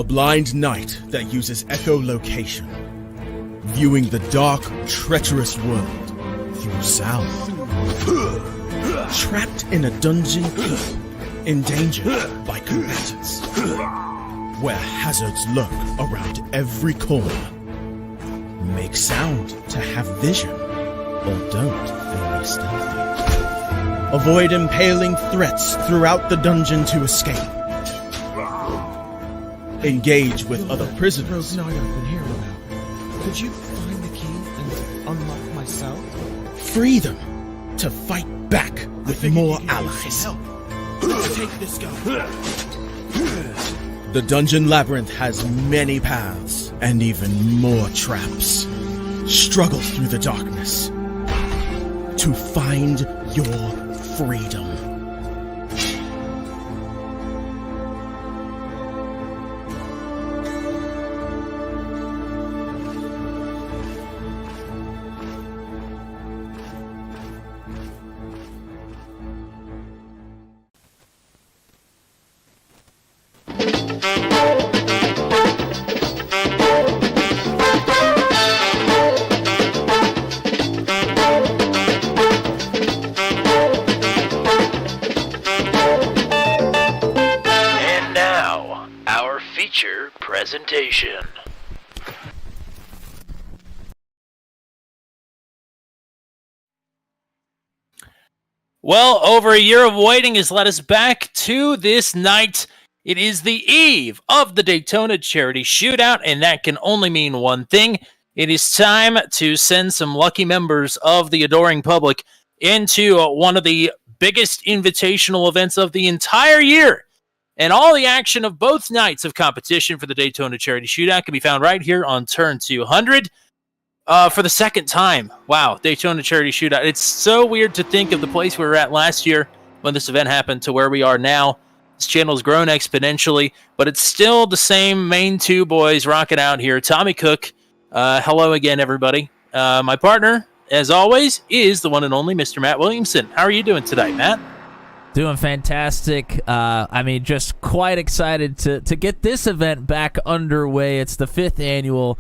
A blind knight that uses echolocation, viewing the dark, treacherous world through sound. Trapped in a dungeon, endangered by combatants, where hazards lurk around every corner. Make sound to have vision, or don't very stealthy. Avoid impaling threats throughout the dungeon to escape. Engage with other prisoners. Night I've been hearing about. Could you find the key and unlock my cell? Free them to fight back with more allies. Let's take this guy. The Dungeon Labyrinth has many paths and even more traps. Struggle through the darkness to find your freedom. Presentation. Well, over a year of waiting has led us back to this night. It is the eve of the Daytona Charity Shootout, and that can only mean one thing. It is time to send some lucky members of the adoring public into one of the biggest invitational events of the entire year. And all the action of both nights of competition for the Daytona Charity Shootout can be found right here on Turn 200 for the second time. Wow, Daytona Charity Shootout. It's so weird to think of the place we were at last year when this event happened to where we are now. This channel has grown exponentially, but it's still the same main two boys rocking out here. Tommy Cook, hello again, everybody. My partner, as always, is the one and only Mr. Matt Williamson. How are you doing today, Matt? Doing fantastic. Just quite excited to get this event back underway. It's the 5th annual.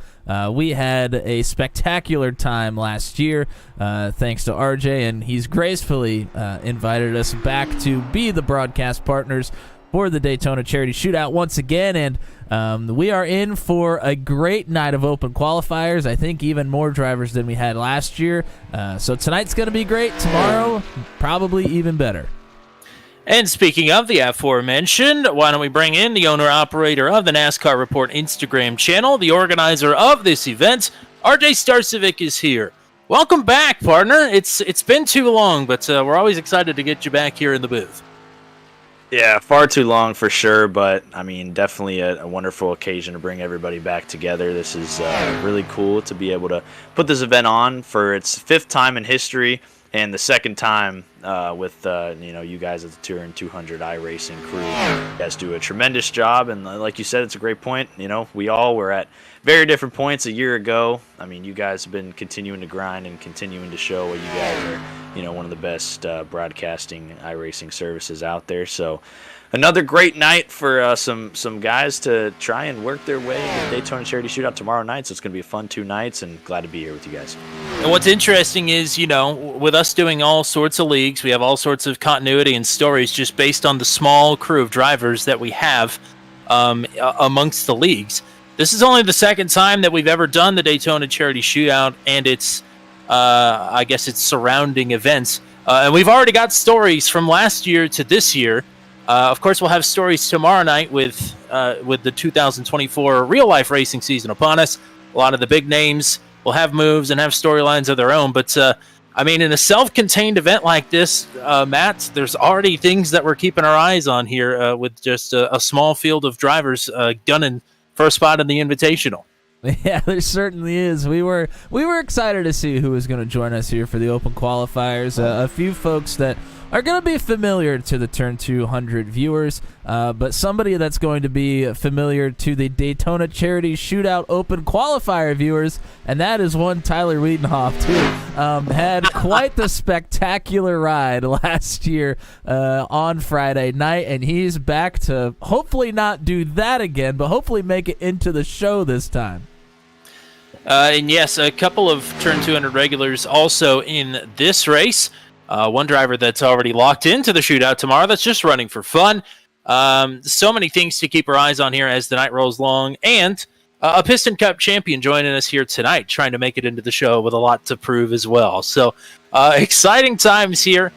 We had a spectacular time last year, thanks to RJ, and he's gracefully invited us back to be the broadcast partners for the Daytona Charity Shootout once again, and we are in for a great night of open qualifiers. I think even more drivers than we had last year. So tonight's going to be great. Tomorrow, probably even better. And speaking of the aforementioned, why don't we bring in the owner-operator of the NASCAR Report Instagram channel, the organizer of this event, RJ Starcevic is here. Welcome back, partner. It's been too long, but we're always excited to get you back here in the booth. Yeah, far too long for sure, but I mean, definitely a wonderful occasion to bring everybody back together. This is really cool to be able to put this event on for its 5th time in history. And the second time with you guys at the Touring 200 iRacing crew. You guys do a tremendous job, and like you said, it's a great point. We all were at very different points a year ago. I mean, you guys have been continuing to grind and continuing to show what you guys are, one of the best broadcasting iRacing services out there. So another great night for some guys to try and work their way in the Daytona Charity Shootout tomorrow night. So it's going to be a fun 2 nights, and glad to be here with you guys. And what's interesting is, with us doing all sorts of leagues, we have all sorts of continuity and stories just based on the small crew of drivers that we have amongst the leagues. This is only the second time that we've ever done the Daytona Charity Shootout and its surrounding events. And we've already got stories from last year to this year. Of course, we'll have stories tomorrow night with the 2024 real-life racing season upon us. A lot of the big names will have moves and have storylines of their own. But, in a self-contained event like this, Matt, there's already things that we're keeping our eyes on here with just a small field of drivers gunning for a spot in the Invitational. Yeah, there certainly is. We were excited to see who was going to join us here for the open qualifiers. A few folks that are going to be familiar to the Turn 200 viewers, but somebody that's going to be familiar to the Daytona Charity Shootout Open Qualifier viewers, and that is one Tyler Wiedenhoff, too. Had quite the spectacular ride last year on Friday night, and he's back to hopefully not do that again, but hopefully make it into the show this time. And yes, a couple of Turn 200 regulars also in this race. One driver that's already locked into the shootout tomorrow that's just running for fun. So many things to keep our eyes on here as the night rolls along. And a Piston Cup champion joining us here tonight, trying to make it into the show with a lot to prove as well. So exciting times here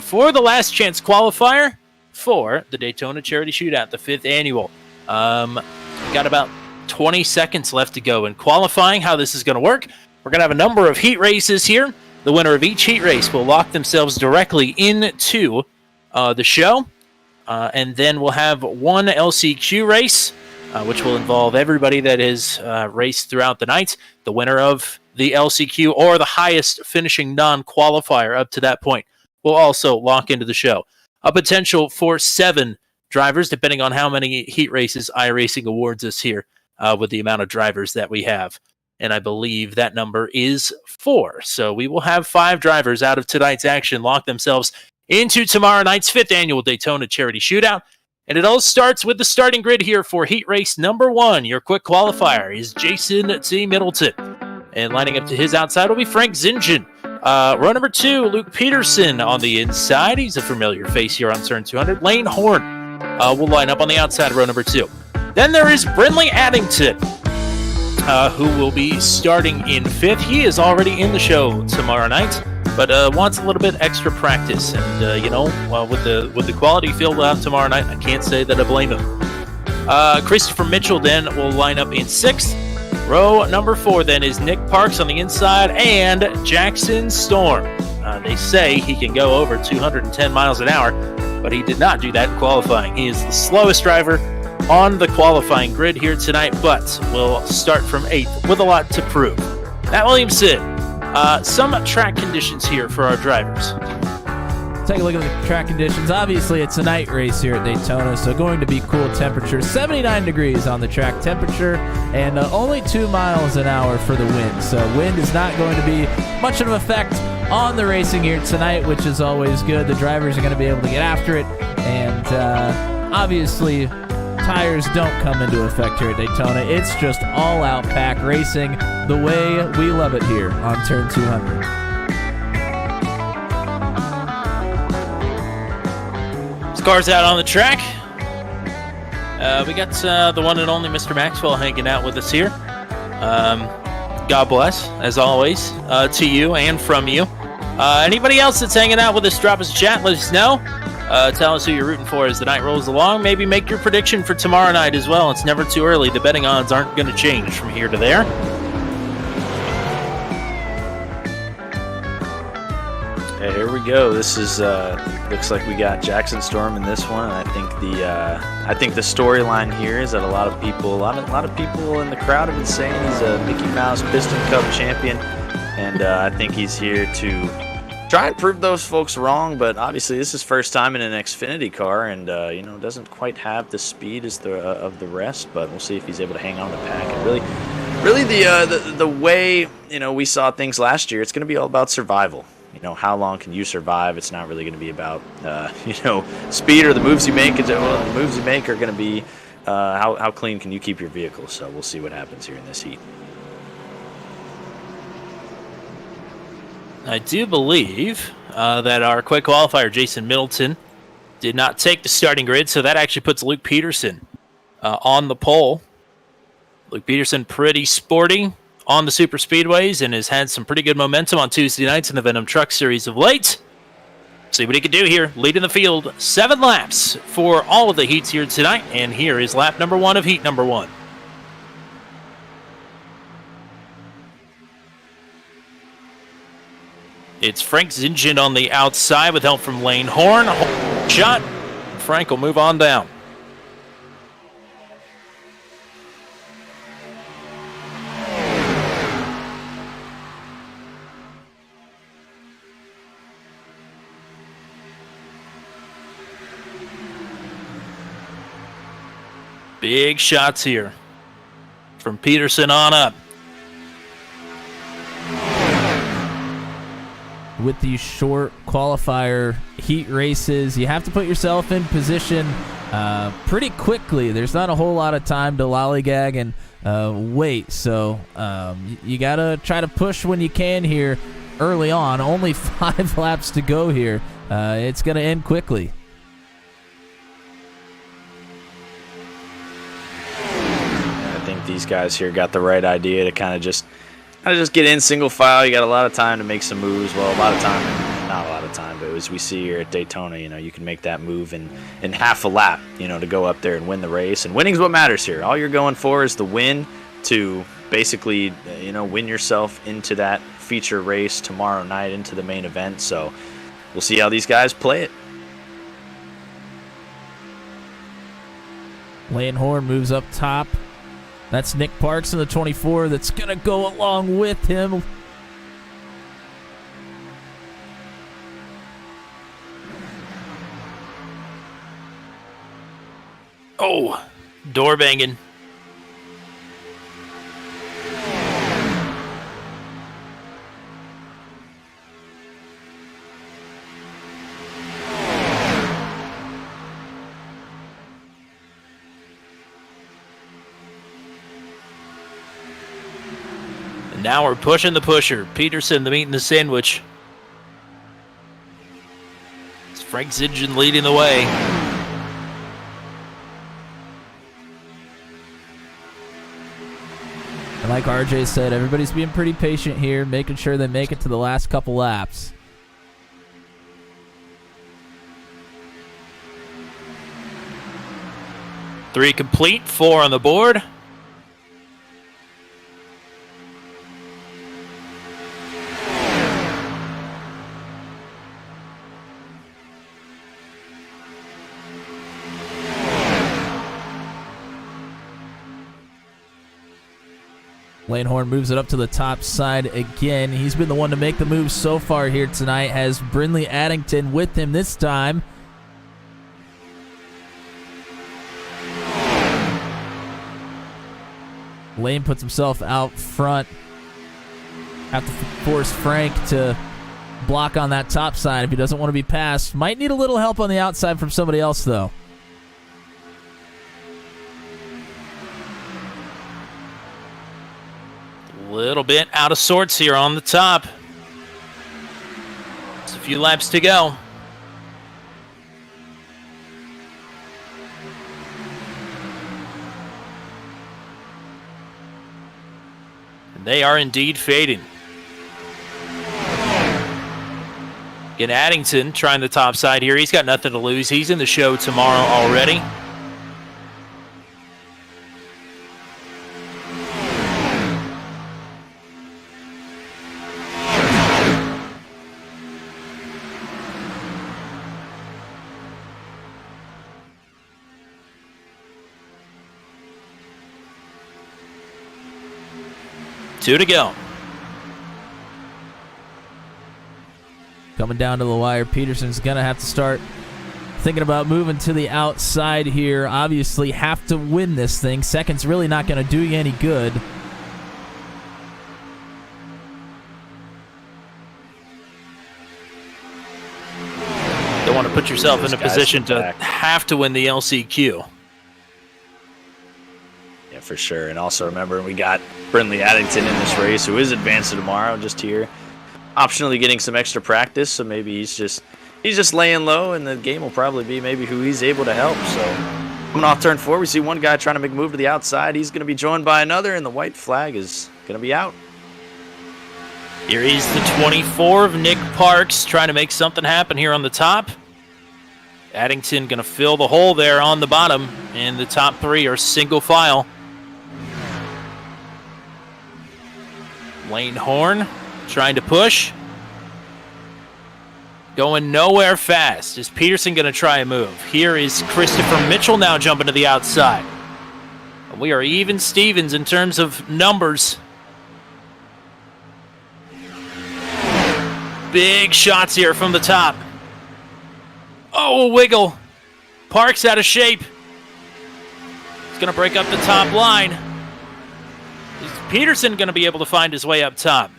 for the last chance qualifier for the Daytona Charity Shootout, the 5th annual. Got about 20 seconds left to go in qualifying. How this is going to work, we're going to have a number of heat races here. The winner of each heat race will lock themselves directly into the show. And then we'll have one LCQ race, which will involve everybody that has raced throughout the night. The winner of the LCQ or the highest finishing non-qualifier up to that point will also lock into the show. A potential for 7 drivers, depending on how many heat races iRacing awards us here with the amount of drivers that we have. And I believe that number is 4. So we will have 5 drivers out of tonight's action lock themselves into tomorrow night's 5th annual Daytona Charity Shootout. And it all starts with the starting grid here for heat race number 1. Your quick qualifier is Jason T. Middleton. And lining up to his outside will be Frank Zingen. Row number 2, Luke Peterson on the inside. He's a familiar face here on Turn 200. Lane Horn will line up on the outside of row number 2. Then there is Brinley Addington, who will be starting in 5th. He is already in the show tomorrow night, but wants a little bit extra practice. And with the quality field out tomorrow night, I can't say that I blame him. Christopher Mitchell then will line up in 6th. Row number 4 then is Nick Parks on the inside and Jackson Storm. They say he can go over 210 miles an hour, but he did not do that in qualifying. He is the slowest driver on the qualifying grid here tonight, but we'll start from 8th with a lot to prove. Matt Williamson, some track conditions here for our drivers. Take a look at the track conditions. Obviously, it's a night race here at Daytona, so going to be cool temperature. 79 degrees on the track temperature, and only 2 miles an hour for the wind. So wind is not going to be much of an effect on the racing here tonight, which is always good. The drivers are going to be able to get after it, and obviously, tires don't come into effect here at Daytona. It's just all-out pack racing the way we love it here on Turn 200. Cars out on the track. We got the one and only Mr. Maxwell hanging out with us here. God bless, as always, to you and from you. Anybody else that's hanging out with us, drop us a chat, let us know. Tell us who you're rooting for as the night rolls along. Maybe make your prediction for tomorrow night as well. It's never too early. The betting odds aren't going to change from here to there. Hey, here we go. This is looks like we got Jackson Storm in this one. And I think the storyline here is that a lot of people in the crowd have been saying he's a Mickey Mouse Piston Cup champion, and I think he's here to try and prove those folks wrong. But obviously, this is first time in an Xfinity car, and doesn't quite have the speed as of the rest. But we'll see if he's able to hang on to the pack. And really, the way we saw things last year, it's going to be all about survival. How long can you survive? It's not really going to be about, speed or the moves you make. The moves you make are going to be how clean can you keep your vehicle. So we'll see what happens here in this heat. I do believe that our quick qualifier, Jason Middleton, did not take the starting grid, so that actually puts Luke Peterson on the pole. Luke Peterson, pretty sporty on the super speedways and has had some pretty good momentum on Tuesday nights in the Venom Truck Series of late. See what he can do here, leading the field. 7 laps for all of the heats here tonight, and here is lap number 1 of heat number 1. It's Frank Zingen on the outside with help from Lane Horn. Shot. Frank will move on down. Big shots here from Peterson on up. With these short qualifier heat races, you have to put yourself in position pretty quickly. There's not a whole lot of time to lollygag and wait, so you gotta try to push when you can here early on. Only 5 laps to go here. It's gonna end quickly. I think these guys here got the right idea to kind of just get in single file. You got a lot of time to make some moves. Well, a lot of time, not a lot of time, but as we see here at Daytona, you can make that move in half a lap, to go up there and win the race. And winning's what matters here. All you're going for is the win to basically, win yourself into that feature race tomorrow night, into the main event. So we'll see how these guys play it. Lane Horn moves up top. That's Nick Parks in the 24 that's going to go along with him. Oh, door banging. Now we're pushing the pusher. Peterson, the meat and the sandwich. It's Frank Zidgen leading the way. And like RJ said, everybody's being pretty patient here, making sure they make it to the last couple laps. Three complete, 4 on the board. Lane Horn moves it up to the top side again. He's been the one to make the move so far here tonight. Has Brindley Addington with him this time. Lane puts himself out front. Have to force Frank to block on that top side if he doesn't want to be passed. Might need a little help on the outside from somebody else, though. Little bit out of sorts here on the top. Just a few laps to go. And they are indeed fading. Again, Addington trying the top side here. He's got nothing to lose. He's in the show tomorrow already. Two to go. Coming down to the wire, Peterson's going to have to start thinking about moving to the outside here. Obviously, have to win this thing. Second's really not going to do you any good. Don't want to put yourself in a position to have to win the LCQ. Yeah, for sure. And also remember, we got Brindley Addington in this race, who is advancing tomorrow, just here, optionally getting some extra practice. So maybe he's just laying low, and the game will probably be maybe who he's able to help. So coming off turn 4, we see one guy trying to make a move to the outside. He's going to be joined by another, and the white flag is going to be out. Here is the 24 of Nick Parks trying to make something happen here on the top. Addington going to fill the hole there on the bottom, and the top 3 are single file. Lane Horn trying to push. Going nowhere fast. Is Peterson going to try a move? Here is Christopher Mitchell now jumping to the outside. We are even Stevens in terms of numbers. Big shots here from the top. Oh, a wiggle. Parks out of shape. He's going to break up the top line. Is Peterson going to be able to find his way up top?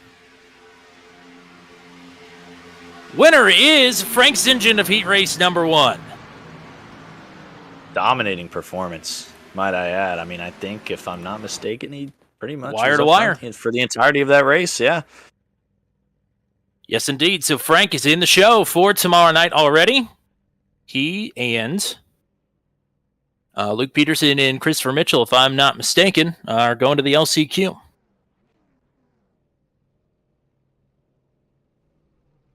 Winner is Frank Zinjan of heat race number 1. Dominating performance, might I add. I mean, I think, if I'm not mistaken, he pretty much Wire was to up wire front for the entirety of that race. Yeah. Yes, indeed. So Frank is in the show for tomorrow night already. He and Luke Peterson and Christopher Mitchell, if I'm not mistaken, are going to the LCQ.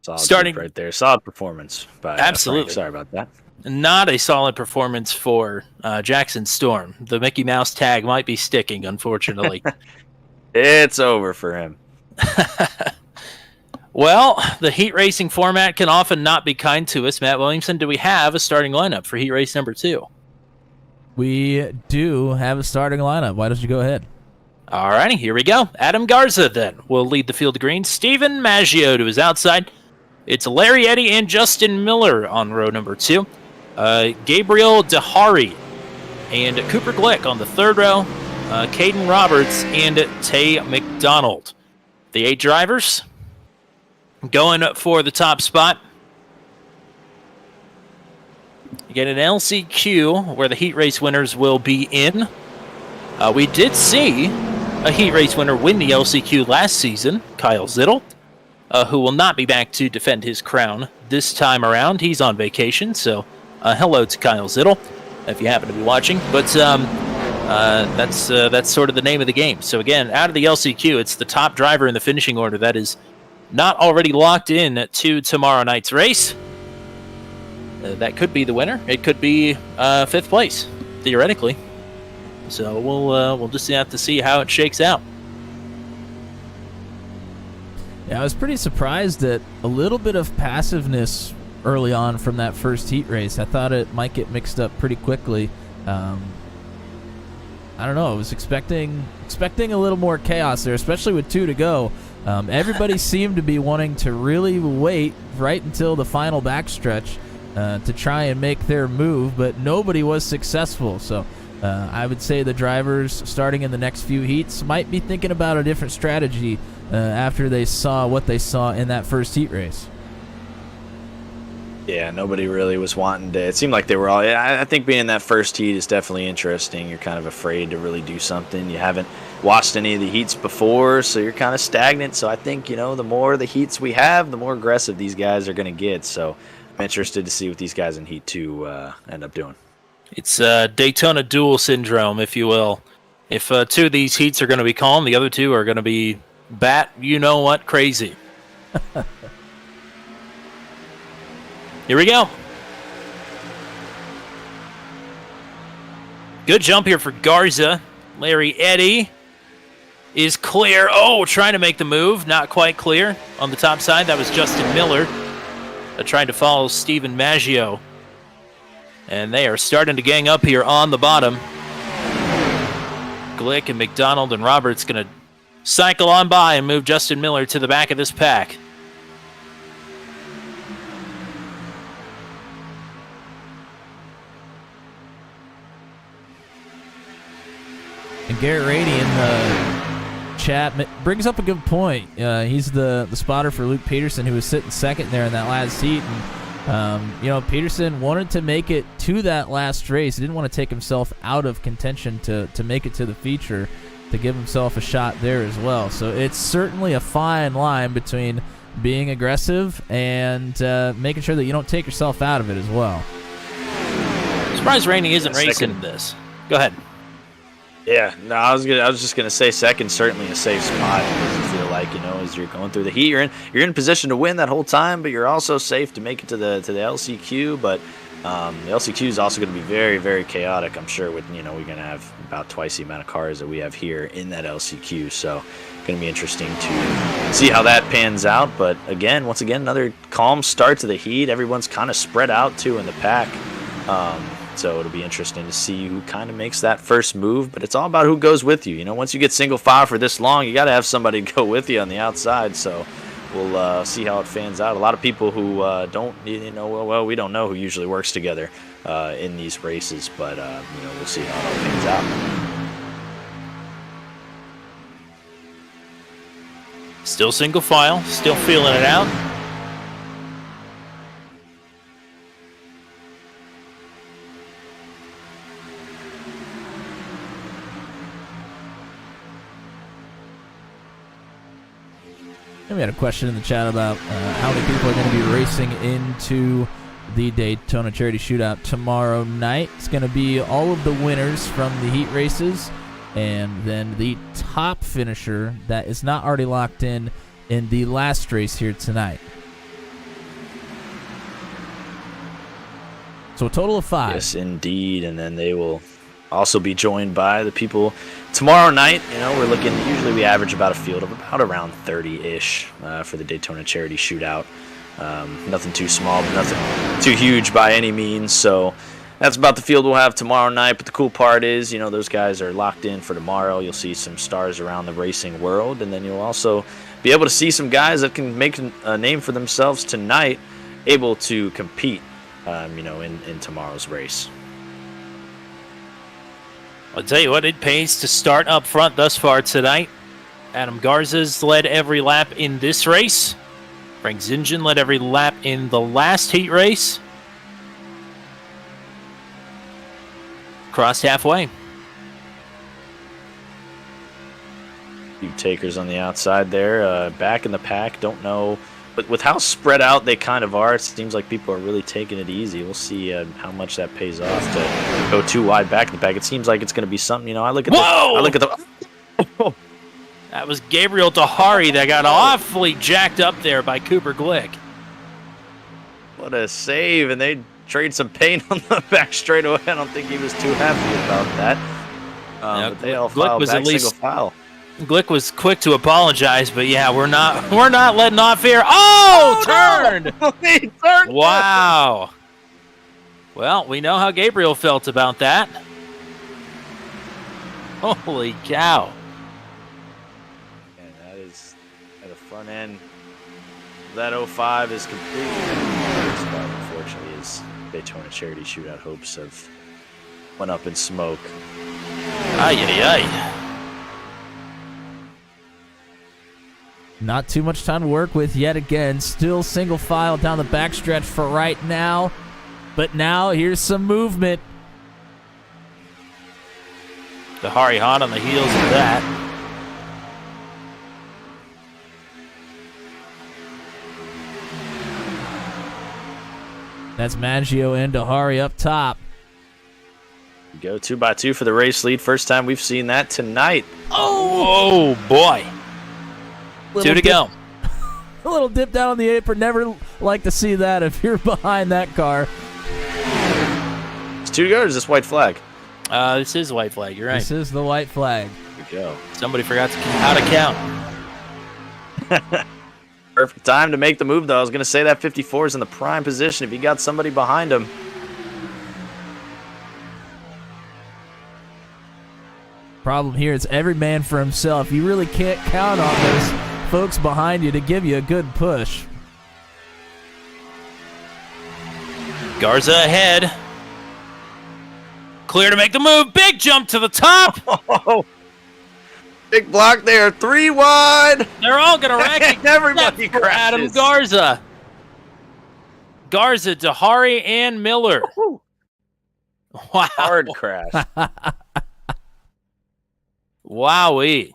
Solid right there. Solid performance by absolutely. Frank. Sorry about that. Not a solid performance for Jackson Storm. The Mickey Mouse tag might be sticking, unfortunately. It's over for him. Well, the heat racing format can often not be kind to us. Matt Williamson, do we have a starting lineup for heat race number 2? We do have a starting lineup. Why don't you go ahead? All righty, here we go. Adam Garza then will lead the field of green. Steven Maggio to his outside. It's Larry Eddy and Justin Miller on row number 2. Gabriel Dehari and Cooper Glick on the 3rd row. Caden Roberts and Tay McDonald. The 8 drivers going for the top spot. You get an LCQ where the heat race winners will be in. We did see a heat race winner win the LCQ last season, Kyle Zittel, who will not be back to defend his crown this time around. He's on vacation, so hello to Kyle Zittel, if you happen to be watching. But that's sort of the name of the game. So again, out of the LCQ, it's the top driver in the finishing order that is not already locked in to tomorrow night's race. That could be the winner. It could be 5th place, theoretically. So we'll just have to see how it shakes out. Yeah, I was pretty surprised at a little bit of passiveness early on from that first heat race. I thought it might get mixed up pretty quickly. I don't know. I was expecting a little more chaos there, especially with 2 to go. Everybody seemed to be wanting to really wait right until the final backstretch to try and make their move, but nobody was successful. So I would say the drivers starting in the next few heats might be thinking about a different strategy after they saw what they saw in that first heat race. Yeah, nobody really was wanting to. It seemed like they were all. I think being in that first heat is definitely interesting. You're kind of afraid to really do something. You haven't watched any of the heats before, so you're kind of stagnant. So I think, the more the heats we have, the more aggressive these guys are going to get. So I'm interested to see what these guys in Heat 2 end up doing. It's Daytona duel syndrome, if you will. If 2 of these heats are going to be calm, the other 2 are going to be crazy. Here we go. Good jump here for Garza. Larry Eddy is clear. Oh, trying to make the move. Not quite clear on the top side. That was Justin Miller trying to follow Steven Maggio. And they are starting to gang up here on the bottom. Glick and McDonald and Roberts going to cycle on by and move Justin Miller to the back of this pack. And Garrett Rady in the chat brings up a good point. He's the spotter for Luke Peterson, who was sitting second there in that last heat. And, Peterson wanted to make it to that last race. He didn't want to take himself out of contention to make it to the feature, to give himself a shot there as well. So it's certainly a fine line between being aggressive and making sure that you don't take yourself out of it as well. Surprised Rainey isn't racing this. Go ahead. Yeah, no, I was just gonna say second, certainly a safe spot. You feel like, as you're going through the heat, you're in position to win that whole time, but you're also safe to make it to the LCQ. But the LCQ is also going to be very, very chaotic, I'm sure. With we're going to have about twice the amount of cars that we have here in that LCQ, so going to be interesting to see how that pans out. But once again, another calm start to the heat. Everyone's kind of spread out too in the pack. So it'll be interesting to see who kind of makes that first move, but it's all about who goes with you. Once you get single file for this long, you got to have somebody go with you on the outside. So we'll see how it fans out. A lot of people who don't, we don't know who usually works together in these races, but we'll see how it all pans out. Still single file, still feeling it out. And we had a question in the chat about how many people are going to be racing into the Daytona Charity Shootout tomorrow night. It's going to be all of the winners from the heat races, and then the top finisher that is not already locked in the last race here tonight. So a total of 5. Yes, indeed. And then they will also be joined by the people tomorrow night. We're looking, usually we average about a field of about around 30-ish for the Daytona Charity Shootout. Nothing too small, but nothing too huge by any means. So that's about the field we'll have tomorrow night. But the cool part is, those guys are locked in for tomorrow. You'll see some stars around the racing world, and then you'll also be able to see some guys that can make a name for themselves tonight, able to compete, in tomorrow's race. I'll tell you what, it pays to start up front thus far tonight. Adam Garza's led every lap in this race. Frank Zingen led every lap in the last heat race. Crossed halfway. Few takers on the outside there. Back in the pack, don't know. But with how spread out they kind of are, it seems like people are really taking it easy. We'll see how much that pays off to go too wide back in the pack. It seems like it's going to be something. I look at the. That was Gabriel Tahari that got awfully jacked up there by Cooper Glick. What a save, and they trade some paint on the back straightaway. I don't think he was too happy about that. But they all filed back single file. Glick was quick to apologize, but yeah, we're not letting off here. Oh, turned! No. He turned. Wow. Well, we know how Gabriel felt about that. Holy cow. And that is at the front end. That 05 is completely unfortunately his Daytona Charity Shootout hopes have went up in smoke. Ay, ay, ay. Not too much time to work with yet again. Still single file down the backstretch for right now. But now here's some movement. Tahari hot on the heels of that. That's Maggio and Tahari up top. Go 2x2 for the race lead. First time we've seen that tonight. Oh boy. Two to go. A little dip down on the apron. Never like to see that if you're behind that car. It's 2 to go, or is this white flag? This is white flag. You're right. This is the white flag. Here we go. Somebody forgot how to count. Perfect time to make the move, though. I was going to say that 54 is in the prime position if you got somebody behind him. Problem here is every man for himself. You really can't count on those folks behind you to give you a good push. Garza ahead. Clear to make the move. Big jump to the top. Oh, big block there. 3 wide. They're all going to wreck. Everybody crashes. Adam Garza. Garza, Tahari, and Miller. Woo. Wow. Hard crash. Wowee.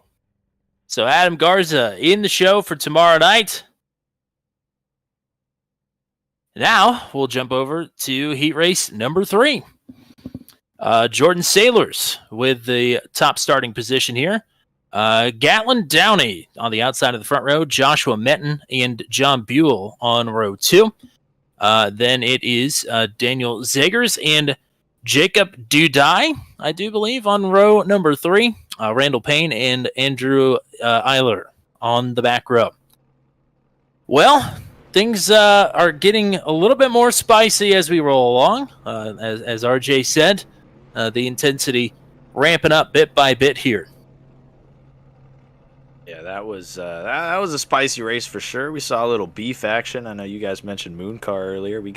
So Adam Garza in the show for tomorrow night. Now we'll jump over to heat race number 3. Jordan Sailors with the top starting position here. Gatlin Downey on the outside of the front row. Joshua Metten and John Buell on row 2. Then it is Daniel Zegers and Jacob Dudai, I do believe, on row number 3. Randall Payne and Andrew Eiler on the back row. Well, things are getting a little bit more spicy as we roll along. As RJ said, the intensity ramping up bit by bit here. Yeah, that was a spicy race for sure. We saw a little beef action. I know you guys mentioned Moon Car earlier. We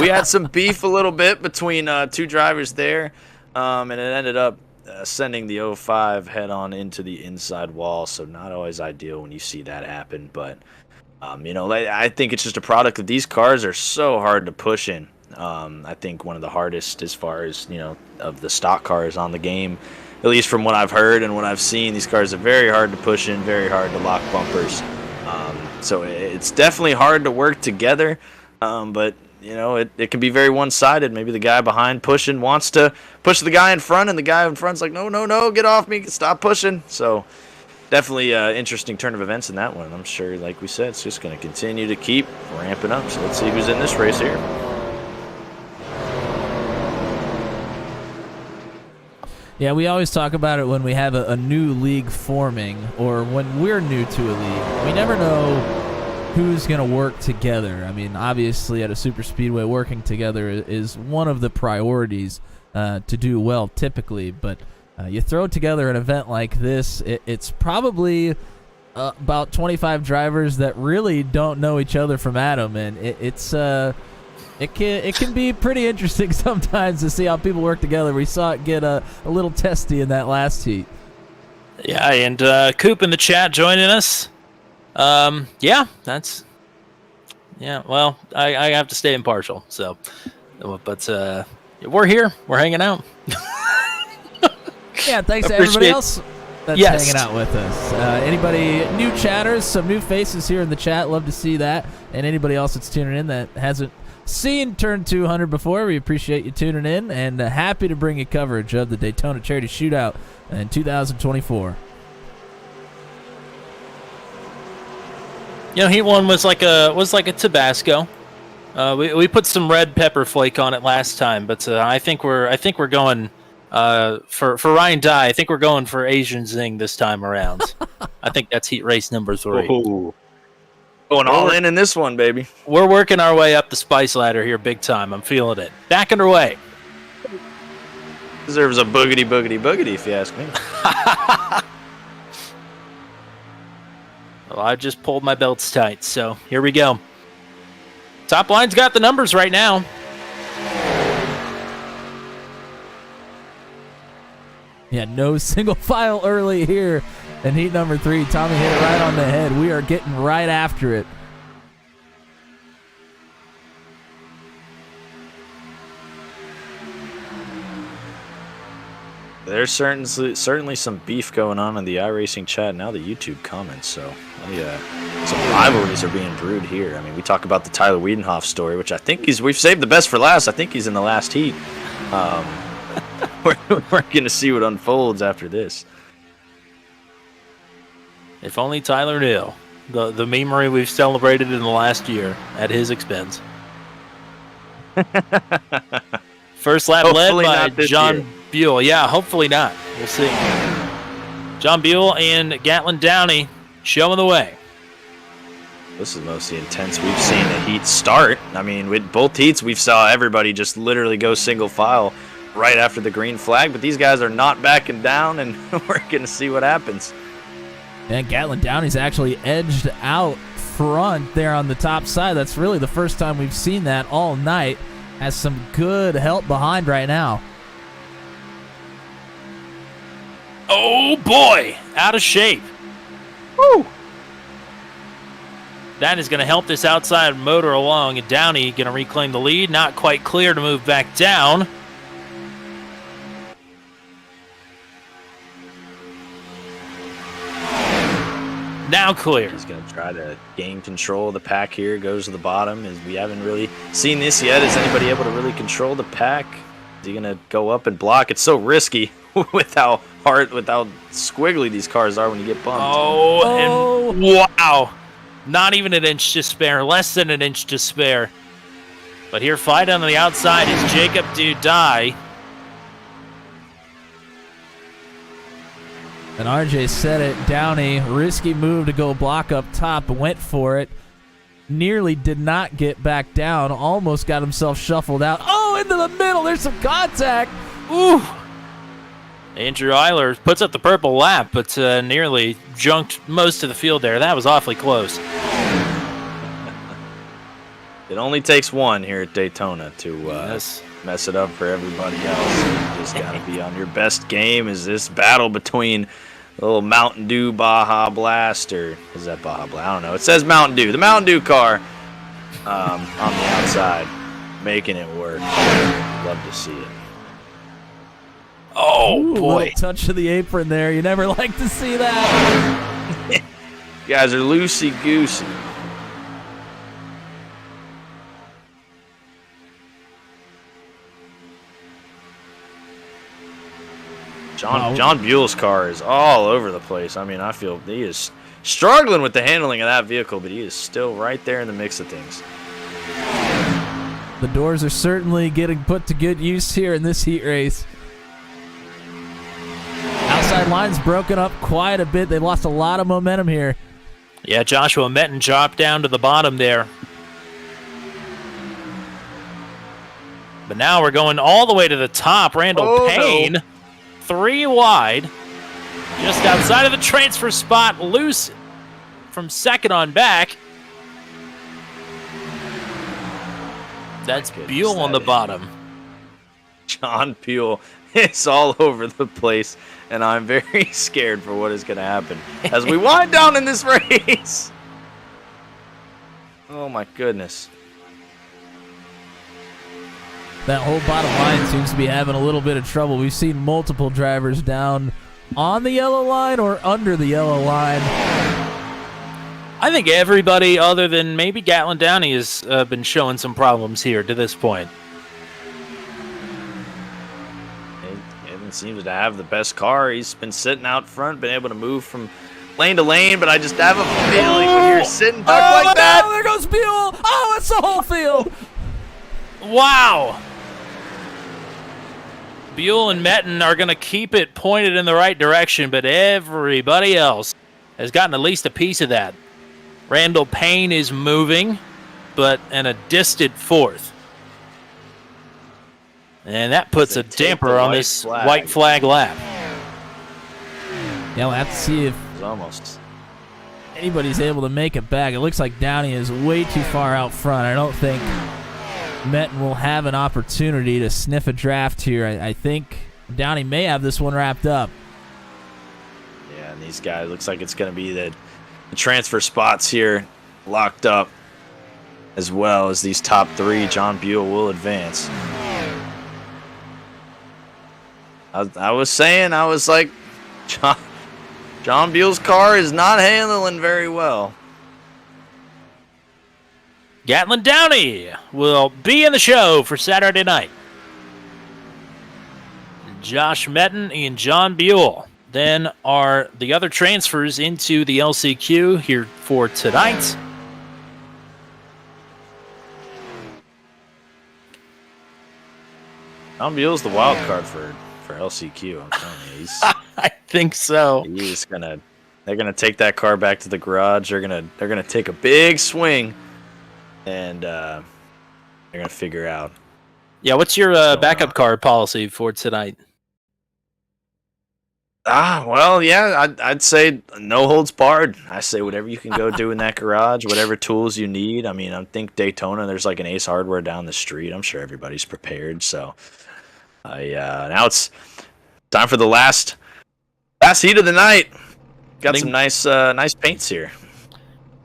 had some beef a little bit between two drivers there, and it ended up sending the 05 head on into the inside wall. So not always ideal when you see that happen. But I think it's just a product of these cars are so hard to push in. I think one of the hardest as far as of the stock cars on the game. At least from what I've heard and what I've seen, these cars are very hard to push in, very hard to lock bumpers. So it's definitely hard to work together, but it can be very one-sided. Maybe the guy behind pushing wants to push the guy in front, and the guy in front's like, no, get off me, stop pushing. So definitely an interesting turn of events in that one. I'm sure, like we said, it's just going to continue to keep ramping up. So let's see who's in this race here. Yeah, we always talk about it when we have a new league forming or when we're new to a league. We never know who's going to work together. I mean, obviously at a super speedway, working together is one of the priorities to do well typically. But you throw together an event like this, it's probably about 25 drivers that really don't know each other from Adam, and it can be pretty interesting sometimes to see how people work together. We saw it get a little testy in that last heat. Yeah, and Coop in the chat joining us. Well, I have to stay impartial. So, but we're here. We're hanging out. Yeah, thanks to everybody else that's hanging out with us. Anybody, new chatters, some new faces here in the chat. Love to see that. And anybody else that's tuning in that hasn't seen Turn 200 before, we appreciate you tuning in, and happy to bring you coverage of the Daytona Charity Shootout in 2024. Heat 1 was like a Tabasco. We put some red pepper flake on it last time, but I think we're going for Ryan Dye. I think we're going for Asian Zing this time around. I think that's heat race number 3. Ooh. Going all in this one, baby. We're working our way up the spice ladder here big time. I'm feeling it. Back underway. Deserves a boogity, boogity, boogity, if you ask me. Well, I just pulled my belts tight, so here we go. Top line's got the numbers right now. Yeah, no single file early here. In heat number 3, Tommy hit it right on the head. We are getting right after it. There's certainly some beef going on in the iRacing chat, now the YouTube comments. So some rivalries are being brewed here. I mean, we talk about the Tyler Wiedenhoff story, which I think we've saved the best for last. I think he's in the last heat. We're going to see what unfolds after this. If only Tyler knew the memory we've celebrated in the last year at his expense. First lap Hopefully led by John Buell. Yeah, hopefully not. We'll see. John Buell and Gatlin Downey showing the way. This is mostly intense. We've seen the heat start. I mean, with both heats, we've saw everybody just literally go single file right after the green flag. But these guys are not backing down, and we're going to see what happens. And Gatlin Downey's actually edged out front there on the top side. That's really the first time we've seen that all night. Has some good help behind right now. Oh, boy. Out of shape. Woo! That is going to help this outside motor along. And Downey going to reclaim the lead. Not quite clear to move back down. Now clear. He's going to try to gain control of the pack here. Goes to the bottom. As we haven't really seen this yet. Is anybody able to really control the pack? Is he going to go up and block? It's so risky with how squiggly these cars are when you get bumped. Oh, and wow. Not even an inch to spare. Less than an inch to spare. But here, fight on the outside is Jacob Dudai. And RJ said it. Downey, risky move to go block up top, went for it. Nearly did not get back down. Almost got himself shuffled out. Oh, into the middle. There's some contact. Ooh. Andrew Eiler puts up the purple lap, but nearly junked most of the field there. That was awfully close. It only takes one here at Daytona to mess it up for everybody else. You just got to be on your best game. Is this battle between a little Mountain Dew Baja Blast, or is that Baja Blast? I don't know. It says Mountain Dew. The Mountain Dew car on the outside, making it work. Love to see it. Oh, Ooh, boy. little touch of the apron there. You never like to see that. You guys are loosey-goosey. John Buell's car is all over the place. I mean, I feel he is struggling with the handling of that vehicle, but he is still right there in the mix of things. The doors are certainly getting put to good use here in this heat race. Outside line's broken up quite a bit. They lost a lot of momentum here. Yeah, Joshua Metten dropped down to the bottom there. But now we're going all the way to the top. Randall Payne, no. 3 wide, just outside of the transfer spot, loose from second on back. That's Buell on the bottom. John Buell is all over the place, and I'm very scared for what is going to happen as we wind down in this race. Oh, my goodness. That whole bottom line seems to be having a little bit of trouble. We've seen multiple drivers down on the yellow line or under the yellow line. I think everybody other than maybe Gatlin Downey has been showing some problems here to this point. He seems to have the best car. He's been sitting out front, been able to move from lane to lane, but I just have a feeling when you're sitting back like that. Oh, there goes Buell. Oh, it's the whole field. Wow. Buell and Metten are going to keep it pointed in the right direction, but everybody else has gotten at least a piece of that. Randall Payne is moving, but in a distant fourth. And that puts a damper on this white flag lap. Yeah, we'll have to see if It's almost. anybody's able to make it back. It looks like Downey is way too far out front. I don't think Metten will have an opportunity to sniff a draft here. I think Downey may have this one wrapped up. Yeah, and these guys, looks like it's going to be the transfer spots here locked up, as well as these top 3. John Buell will advance. I was like, John Buell's car is not handling very well. Gatlin Downey will be in the show for Saturday night. Josh Metten and John Buell then are the other transfers into the LCQ here for tonight. John Buell's the wild card for LCQ. I'm telling you, he's I think so. they're gonna take that car back to the garage. They're gonna take a big swing, and they're gonna figure out. Yeah, what's your backup car policy for tonight? Well, yeah, I'd say no holds barred. I say whatever you can go do in that garage, whatever tools you need. I mean, I think Daytona, there's like an Ace Hardware down the street. I'm sure everybody's prepared. So, now it's time for the last heat of the night. Got some nice paints here.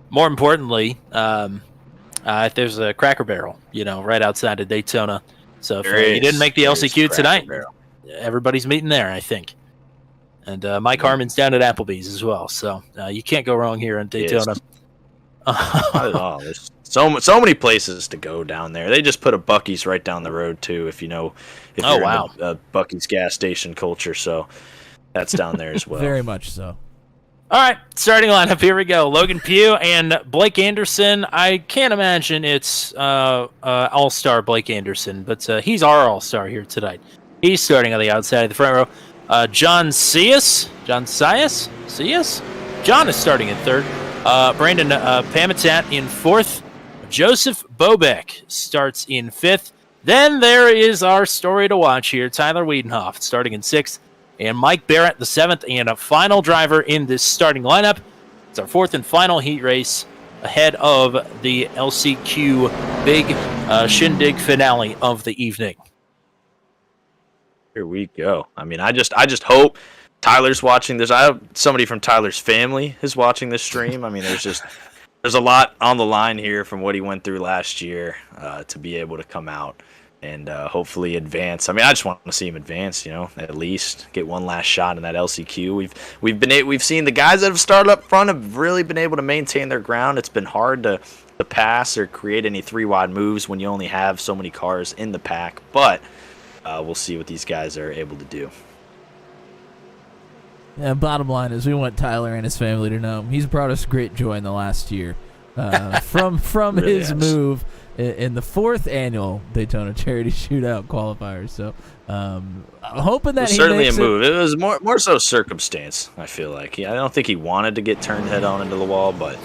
More importantly, there's a Cracker Barrel, right outside of Daytona. So if you didn't make the LCQ tonight, everybody's meeting there, I think. And Mike Harmon's down at Applebee's as well, so you can't go wrong here in Daytona. There's so many places to go down there. They just put a Buc-ee's right down the road too. If you're in a Buc-ee's gas station culture, so that's down there as well. Very much so. All right, starting lineup. Here we go. Logan Pugh and Blake Anderson. I can't imagine it's all-star Blake Anderson, but he's our all-star here tonight. He's starting on the outside of the front row. John Cias? John is starting in third. Brandon Pamitat in fourth. Joseph Bobek starts in fifth. Then there is our story to watch here. Tyler Wiedenhoff starting in sixth. and Mike Barrett, the 7th and a final driver in this starting lineup. It's our 4th and final heat race ahead of the LCQ big shindig finale of the evening. Here we go. I mean, I just hope Tyler's watching this. I hope somebody from Tyler's family is watching this stream. I mean, there's a lot on the line here from what he went through last year to be able to come out and hopefully advance. I mean, I just want to see him advance, at least get one last shot in that LCQ. We've seen the guys that have started up front have really been able to maintain their ground. It's been hard to pass or create any 3-wide moves when you only have so many cars in the pack, but we'll see what these guys are able to do. Yeah, bottom line is we want Tyler and his family to know he's brought us great joy in the last year. From really his move in the 4th annual Daytona Charity Shootout qualifiers. So I'm hoping that it was certainly a move. It was more so circumstance, I feel like. I don't think he wanted to get turned head on into the wall, but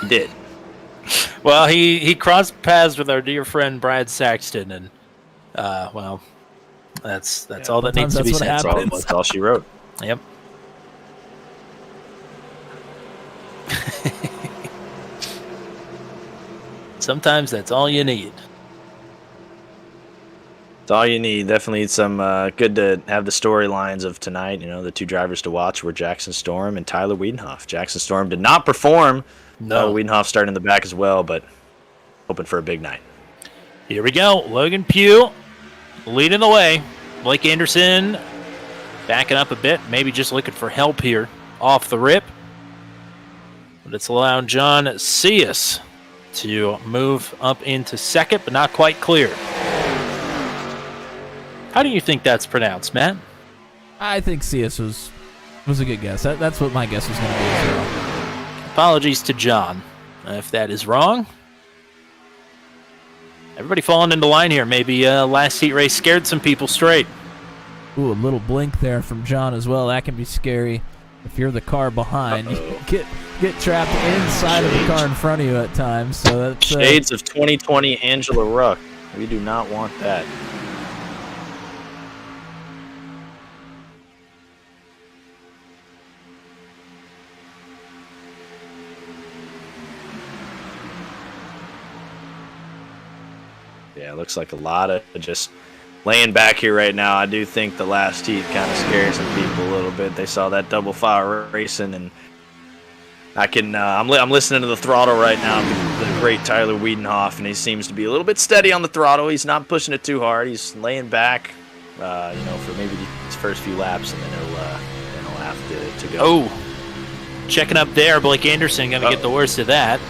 he did. Well, he crossed paths with our dear friend Brad Saxton, and well, that's all that needs to be said. That's all she wrote. Yep. Sometimes that's all you need. That's all you need. Definitely some good to have the storylines of tonight. The 2 drivers to watch were Jackson Storm and Tyler Wiedenhoff. Jackson Storm did not perform. No. Wiedenhoff started in the back as well, but hoping for a big night. Here we go. Logan Pugh leading the way. Blake Anderson backing up a bit, maybe just looking for help here off the rip. But it's allowed John Cius to move up into 2nd, but not quite clear. How do you think that's pronounced, Matt? I think Cius was a good guess. That's what my guess was going to be as well. Apologies to John if that is wrong. Everybody falling into line here. Maybe last heat race scared some people straight. Ooh, a little blink there from John as well. That can be scary. If you're the car behind, you get trapped inside of the car in front of you at times. So that's shades of 2020 Angela Ruck. We do not want that. Yeah, it looks like a lot of just laying back here right now. I do think the last heat kind of scared some people a little bit. They saw that double file racing, and I'm listening to the throttle right now, the great Tyler Wiedenhoff, and he seems to be a little bit steady on the throttle. He's not pushing it too hard. He's laying back, for maybe his first few laps, and then he'll have to go. Oh, checking up there, Blake Anderson going to get the worst of that.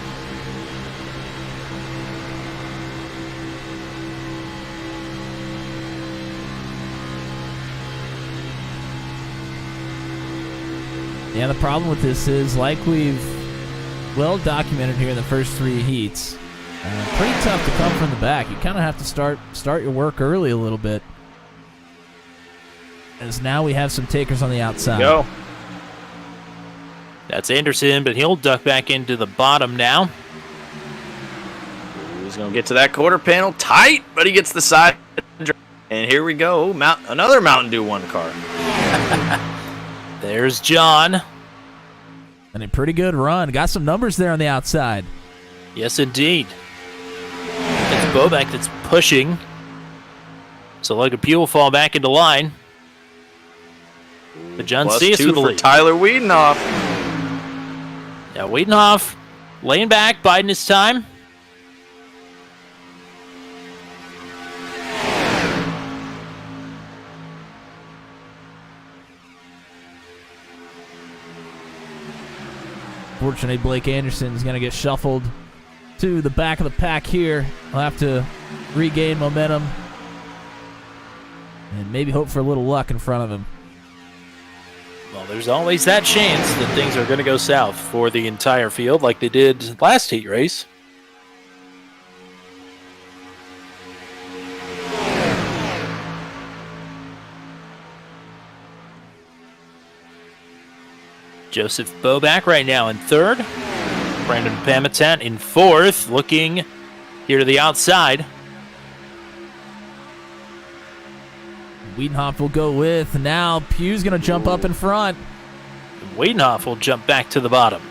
Yeah, the problem with this is, like we've well documented here in the first 3 heats, pretty tough to come from the back. You kind of have to start your work early a little bit, as now we have some takers on the outside. Go. That's Anderson, but he'll duck back into the bottom now. He's going to get to that quarter panel tight, but he gets the side. And here we go. Another Mountain Dew 1 car. There's John. And a pretty good run. Got some numbers there on the outside. Yes, indeed. It's Bobek that's pushing. So Logan Pugh will fall back into line. But John Cius with the lead. Tyler Wiedenhoff. Now Wiedenhoff laying back, biding his time. Fortunately, Blake Anderson is going to get shuffled to the back of the pack here. He'll have to regain momentum and maybe hope for a little luck in front of him. Well, there's always that chance that things are going to go south for the entire field like they did last heat race. Joseph Bobak right now in 3rd. Brandon Pamitat in 4th, looking here to the outside. Wiedenhoff will go with. Now Pugh's going to jump up in front. Wiedenhoff will jump back to the bottom.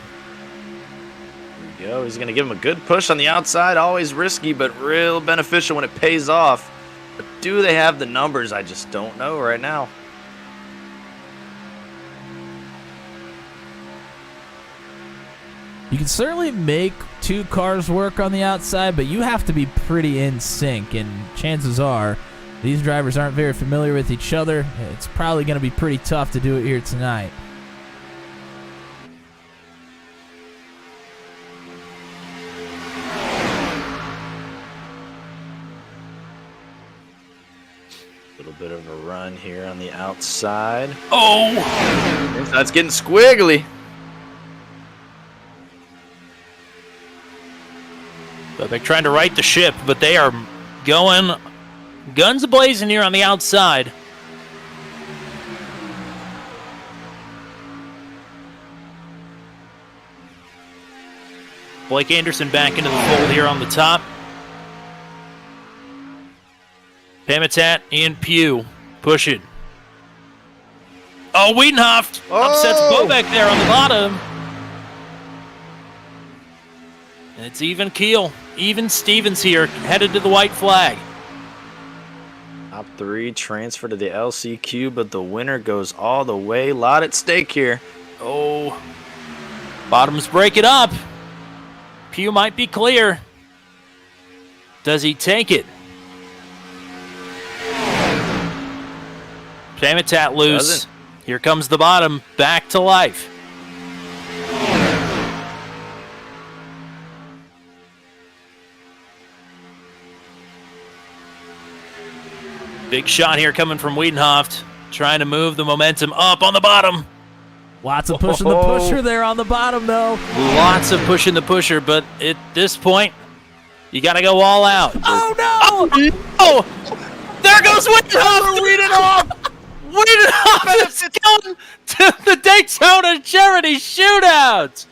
There we go. He's going to give him a good push on the outside. Always risky, but real beneficial when it pays off. But do they have the numbers? I just don't know right now. You can certainly make two cars work on the outside, but you have to be pretty in sync, and chances are these drivers aren't very familiar with each other. It's probably going to be pretty tough to do it here tonight. A little bit of a run here on the outside. Oh! That's getting squiggly. So they're trying to right the ship, but they are going guns a-blazing here on the outside. Blake Anderson back into the fold here on the top. Pamitat and Pugh pushing. Oh, Wiedenhoff upsets Bobek there on the bottom. And it's even keel. Even Stevens here, headed to the white flag. Top 3 transfer to the LCQ, but the winner goes all the way. A lot at stake here. Oh, bottoms break it up. Pugh might be clear. Does he take it? Pamitat loose. Doesn't. Here comes the bottom, back to life. Big shot here coming from Wiedenhoff, trying to move the momentum up on the bottom. Lots of pushing the pusher there on the bottom, though. Lots of pushing the pusher, but at this point, you got to go all out. Oh, no! Oh! There goes Wiedenhoff! Wiedenhoff is going to the Daytona Charity Shootout!